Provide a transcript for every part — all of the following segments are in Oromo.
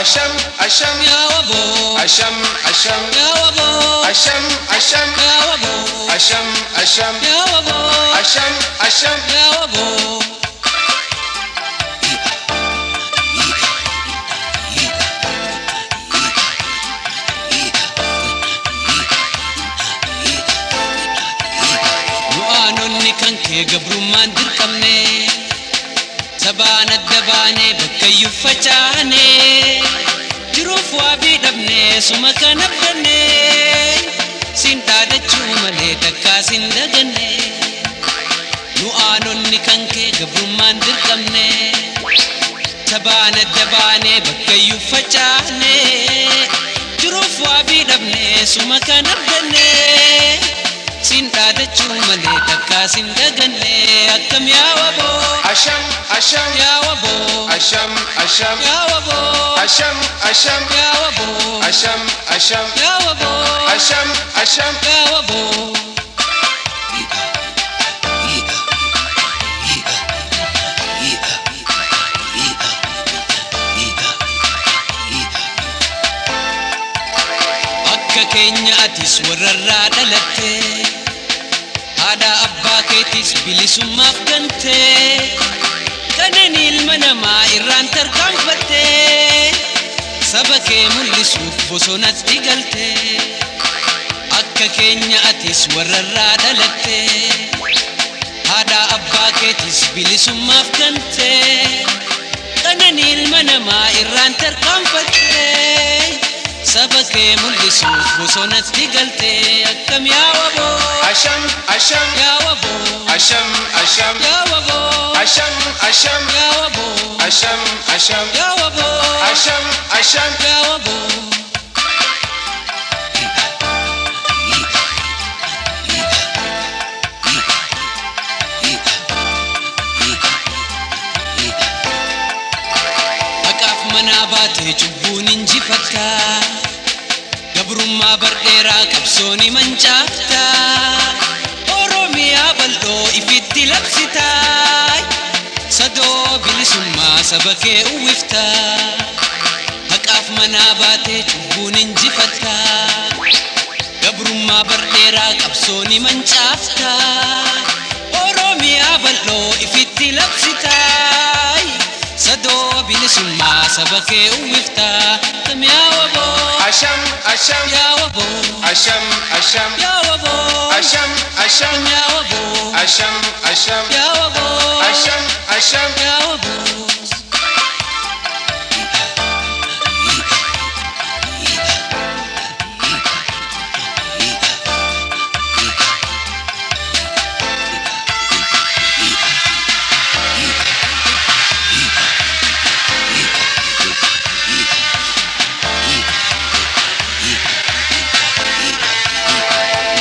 Ashaam, Ashaam, ya wabo, Ashaam, Ashaam, ya wabo, Ashaam, Ashaam, ya wabo, Ashaam, Ashaam, ya wabo, Ashaam, Ashaam, ya wabo. Nu'aanonni kan kee gabrummaan dirqamne sabaan adda baane bakkayyuu facaane jiruuf waabii dhabne suma kan abdanne siin dhaadachuu malee takkaa siin daganne nu'aanonni kan kee gabrummaan dirqamne sabaan adda baane bakkayyuu facaane jiruuf waabii dhabne suma kan abdanne siin dhaadachuu malee takkaa siin daganne akkam yaa waboo Ashaam, Ashaam, ya wabo, Ashaam, Ashaam, ya wabo, Ashaam, Ashaam, ya wabo, Ashaam, Ashaam, ya wabo, Ashaam, Ashaam, ya wabo. Akka keenya atis warrarraa dhalatte haadha abbaa keetis bilisummaaf gante kanan ilma namaa irraan tarkaanfatte saba kee mul'isuuf bosonatti galte akka keenya atis warrarraa dhalatte haadha abbaa keetis bilisummaaf gante kanan ilma namaa irraan tarkaanfatte saba kee mul'isuuf bosonatti galte akkam yaa waboo Ashaam, Ashaam, ya wabo, Ashaam, Ashaam, ya wabo, Ashaam, Ashaam, ya wabo, Ashaam, Ashaam, ya wabo, Ashaam, Ashaam, ya wabo. Haqaaf manaa baatee cubbuun injifatta gabrummaa bardheeraa qabsooni mancaafta Oromiyaa bal'oo ifitti labsita sadoo bilisummaa saba kee uwwifta haqaaf manaa baatee cubbuun injifatta gabrummaa bardheeraa qabsooni mancaafta Oromiyaa bal'oo ifitti labsita sadoo bilisummaa saba kee uwwifta kam yaa waboo Ashaam, Ashaam, ya wabo, Ashaam, Ashaam, ya wabo, Ashaam, Ashaam, ya wabo, Ashaam, Ashaam, ya wabo, Ashaam, Ashaam, ya wabo.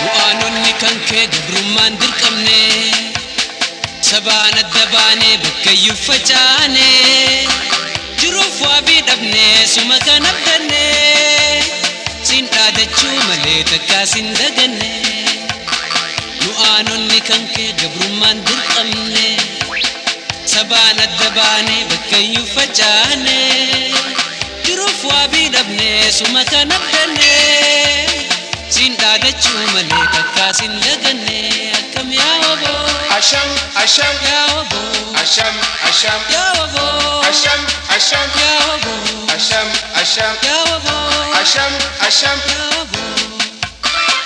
Nu'aanonni kan kee gabrummaan dirqamne sabaan adda baane bakkayyuu facaane jiruuf waabii dhabne suma kan abdanne siin dhaadachuu malee takkaa siin daganne nu'aanonni kan kee gabrummaan dirqamne sabaan adda baane bakkayyuu facaane jiruuf waabii dhabne suma kan abdanne siin dhaadachuu malee takkaa siin daganne akkam yaa waboo Ashaam, Ashaam, ya waboo Ashaam, Ashaam, ya waboo Ashaam, Ashaam, ya waboo Ashaam, Ashaam, ya waboo Ashaam, Ashaam, ya waboo.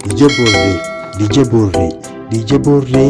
Djbore, Djbore, Djbore.